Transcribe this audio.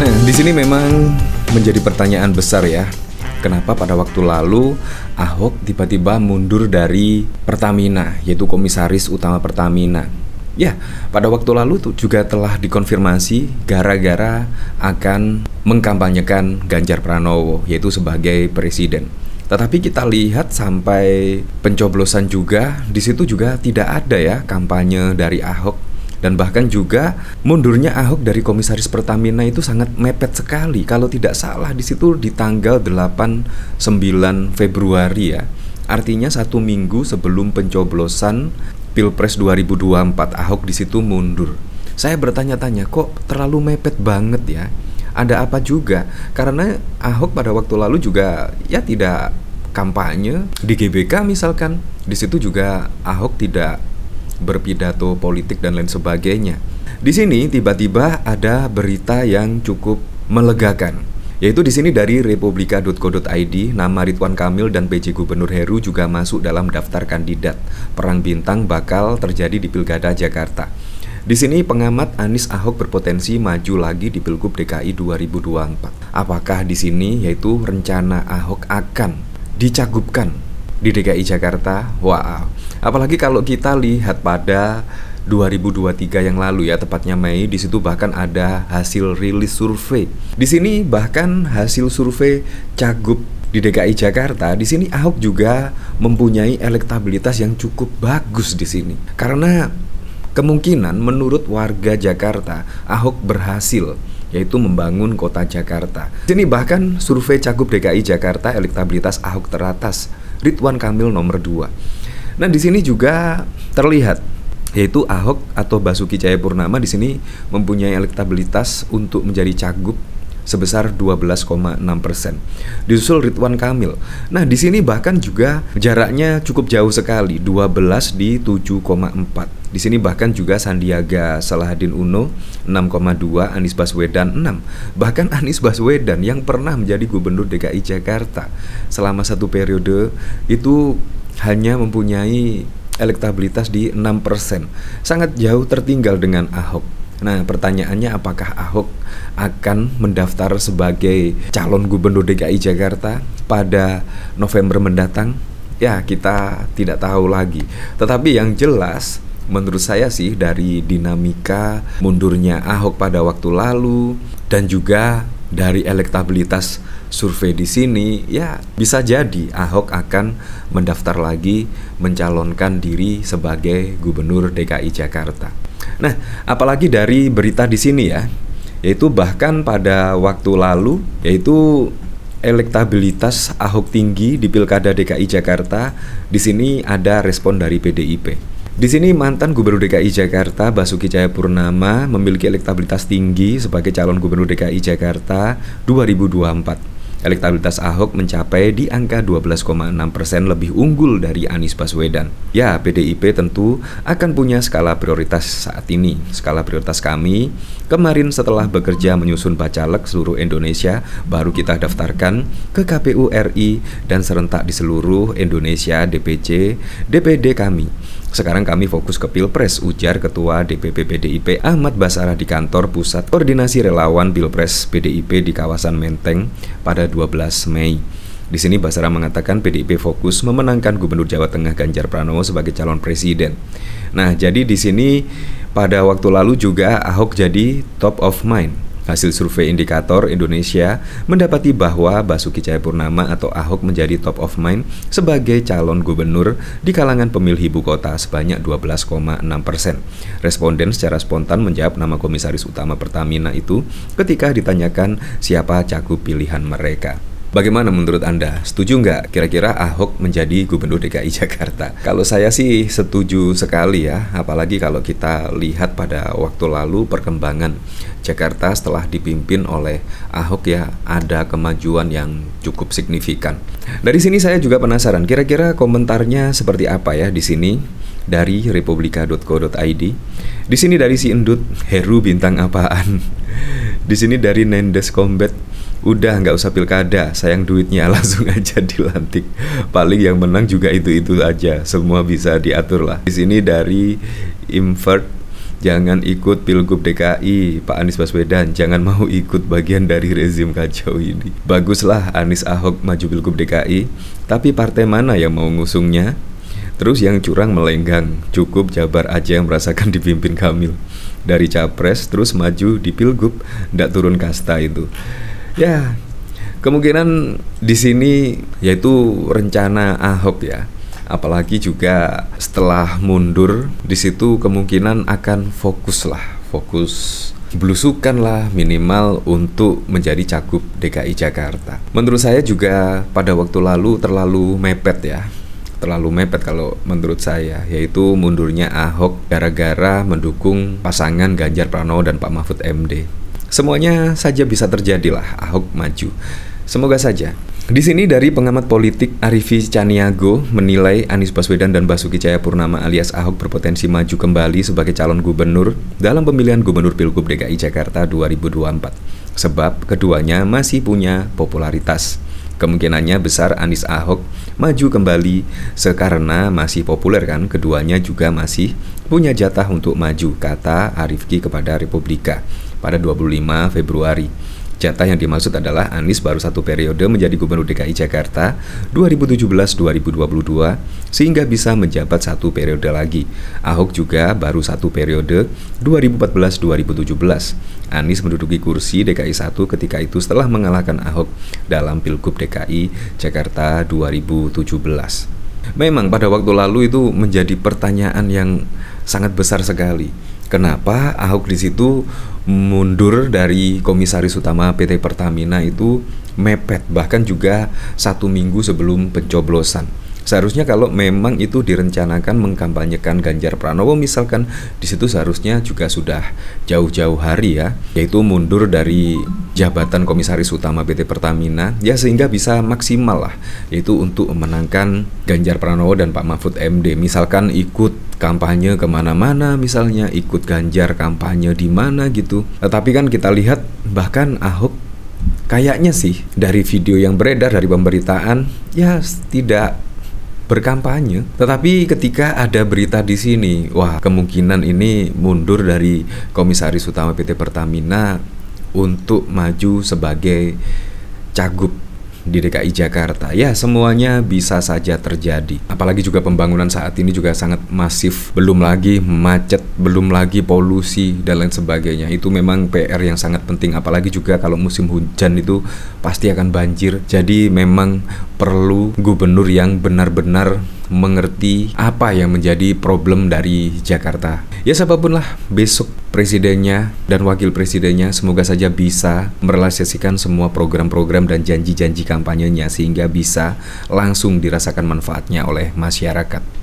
Nah, di sini memang menjadi pertanyaan besar ya. Kenapa pada waktu lalu Ahok tiba-tiba mundur dari Pertamina, yaitu komisaris utama Pertamina? Ya, pada waktu lalu tuh juga telah dikonfirmasi gara-gara akan mengkampanyekan Ganjar Pranowo, yaitu sebagai presiden. Tetapi kita lihat sampai pencoblosan juga, di situ juga tidak ada ya kampanye dari Ahok. Dan bahkan juga mundurnya Ahok dari komisaris Pertamina itu sangat mepet sekali. Kalau tidak salah di situ di tanggal 8-9 Februari ya. Artinya 1 minggu sebelum pencoblosan Pilpres 2024 Ahok di situ mundur. Saya bertanya-tanya, kok terlalu mepet banget ya? Ada apa juga? Karena Ahok pada waktu lalu juga ya tidak kampanye di GBK misalkan. Di situ juga Ahok tidak berpidato politik dan lain sebagainya. Di sini tiba-tiba ada berita yang cukup melegakan, yaitu di sini dari republika.co.id, nama Ridwan Kamil dan PJ Gubernur Heru juga masuk dalam daftar kandidat. Perang bintang bakal terjadi di Pilkada Jakarta. Di sini pengamat Anies Ahok berpotensi maju lagi di Pilgub DKI 2024. Apakah di sini yaitu rencana Ahok akan dicagupkan di DKI Jakarta? Wow. Apalagi kalau kita lihat pada 2023 yang lalu ya, tepatnya Mei, di situ bahkan ada hasil rilis survei. Di sini bahkan hasil survei cagup di DKI Jakarta, di sini Ahok juga mempunyai elektabilitas yang cukup bagus di sini. Karena kemungkinan menurut warga Jakarta, Ahok berhasil yaitu membangun kota Jakarta. Di sini bahkan survei cagup DKI Jakarta elektabilitas Ahok teratas, Ridwan Kamil nomor 2. Nah, di sini juga terlihat yaitu Ahok atau Basuki Cahayapurnama di sini mempunyai elektabilitas untuk menjadi cagup sebesar 12,6%. Disusul Ridwan Kamil. Nah, di sini bahkan juga jaraknya cukup jauh sekali, 12 di 7,4. Di sini bahkan juga Sandiaga Salahuddin Uno 6,2, Anies Baswedan 6. Bahkan Anies Baswedan yang pernah menjadi gubernur DKI Jakarta selama 1 periode itu hanya mempunyai elektabilitas di 6%. Sangat jauh tertinggal dengan Ahok. Nah, pertanyaannya apakah Ahok akan mendaftar sebagai calon gubernur DKI Jakarta pada November mendatang? Ya, kita tidak tahu lagi. Tetapi yang jelas menurut saya sih dari dinamika mundurnya Ahok pada waktu lalu dan juga dari elektabilitas survei di sini, ya bisa jadi Ahok akan mendaftar lagi mencalonkan diri sebagai gubernur DKI Jakarta. Nah, apalagi dari berita di sini ya, yaitu bahkan pada waktu lalu, yaitu elektabilitas Ahok tinggi di Pilkada DKI Jakarta. Di sini ada respon dari PDIP. Di sini mantan Gubernur DKI Jakarta Basuki Cahayapurnama memiliki elektabilitas tinggi sebagai calon Gubernur DKI Jakarta 2024. Elektabilitas Ahok mencapai di angka 12,6%, lebih unggul dari Anies Baswedan. Ya, PDIP tentu akan punya skala prioritas saat ini. Skala prioritas kami kemarin setelah bekerja menyusun bacalek seluruh Indonesia, baru kita daftarkan ke KPU RI dan serentak di seluruh Indonesia DPC, DPD kami. Sekarang kami fokus ke Pilpres, ujar Ketua DPP PDIP Ahmad Basarah di kantor Pusat Koordinasi Relawan Pilpres PDIP di kawasan Menteng pada 12 Mei. Di sini Basarah mengatakan PDIP fokus memenangkan Gubernur Jawa Tengah Ganjar Pranowo sebagai calon presiden. Nah, jadi di sini pada waktu lalu juga Ahok jadi top of mind. Hasil survei indikator Indonesia mendapati bahwa Basuki Cahayapurnama atau Ahok menjadi top of mind sebagai calon gubernur di kalangan pemilih ibu kota sebanyak 12,6%. Responden secara spontan menjawab nama komisaris utama Pertamina itu ketika ditanyakan siapa cagup pilihan mereka. Bagaimana menurut Anda? Setuju nggak kira-kira Ahok menjadi gubernur DKI Jakarta? Kalau saya sih setuju sekali ya, apalagi kalau kita lihat pada waktu lalu perkembangan Jakarta setelah dipimpin oleh Ahok ya, ada kemajuan yang cukup signifikan. Dari sini saya juga penasaran, kira-kira komentarnya seperti apa ya di sini dari republika.co.id. Di sini dari si Endut, Heru bintang apaan? Di sini dari Nendes Combat, udah nggak usah pilkada, sayang duitnya, langsung aja dilantik. Paling yang menang juga itu aja, semua bisa diatur lah. Di sini dari Invert, Jangan ikut Pilgub DKI, Pak Anies Baswedan. Jangan mau ikut bagian dari rezim kacau ini. Baguslah Anies Ahok maju Pilgub DKI, tapi partai mana yang mau ngusungnya? Terus yang curang melenggang, cukup Jabar aja yang merasakan dipimpin Kamil. Dari capres terus maju di Pilgub, ndak turun kasta itu. Ya, kemungkinan di sini yaitu rencana Ahok ya. Apalagi juga setelah mundur di situ kemungkinan akan fokus belusukan lah minimal untuk menjadi cagup DKI Jakarta. Menurut saya juga pada waktu lalu terlalu mepet kalau menurut saya, yaitu mundurnya Ahok gara-gara mendukung pasangan Ganjar Pranowo dan Pak Mahfud MD. Semuanya saja bisa terjadi lah Ahok maju. Semoga saja. Di sini dari pengamat politik Arifi Caniago menilai Anies Baswedan dan Basuki Cahayapurnama alias Ahok berpotensi maju kembali sebagai calon gubernur dalam pemilihan gubernur Pilgub DKI Jakarta 2024. Sebab keduanya masih punya popularitas. Kemungkinannya besar Anies Ahok maju kembali sekarena masih populer kan, keduanya juga masih punya jatah untuk maju, kata Arifki kepada Republika pada 25 Februari. Jatah yang dimaksud adalah Anies baru satu periode menjadi Gubernur DKI Jakarta 2017-2022 sehingga bisa menjabat satu periode lagi. Ahok juga baru satu periode 2014-2017. Anies menduduki kursi DKI 1 ketika itu setelah mengalahkan Ahok dalam Pilgub DKI Jakarta 2017. Memang pada waktu lalu itu menjadi pertanyaan yang sangat besar sekali. Kenapa Ahok di situ mundur dari komisaris utama PT Pertamina itu mepet, bahkan juga 1 minggu sebelum pencoblosan. Seharusnya kalau memang itu direncanakan mengkampanyekan Ganjar Pranowo misalkan, di situ seharusnya juga sudah jauh-jauh hari ya, yaitu mundur dari jabatan komisaris utama PT Pertamina ya, sehingga bisa maksimal lah, yaitu untuk memenangkan Ganjar Pranowo dan Pak Mahfud MD. Misalkan ikut kampanye kemana-mana, misalnya ikut Ganjar kampanye di mana gitu. Tetapi kan kita lihat bahkan Ahok kayaknya sih dari video yang beredar dari pemberitaan ya tidak berkampanye. Tetapi ketika ada berita di sini, wah kemungkinan ini mundur dari komisaris utama PT Pertamina untuk maju sebagai cagup di DKI Jakarta. Ya, semuanya bisa saja terjadi. Apalagi juga pembangunan saat ini juga sangat masif, belum lagi macet, belum lagi polusi dan lain sebagainya. Itu memang PR yang sangat penting, apalagi juga kalau musim hujan itu pasti akan banjir. Jadi memang perlu gubernur yang benar-benar mengerti apa yang menjadi problem dari Jakarta. Ya, siapapun lah besok presidennya dan wakil presidennya, semoga saja bisa merealisasikan semua program-program dan janji-janji kampanyenya sehingga bisa langsung dirasakan manfaatnya oleh masyarakat.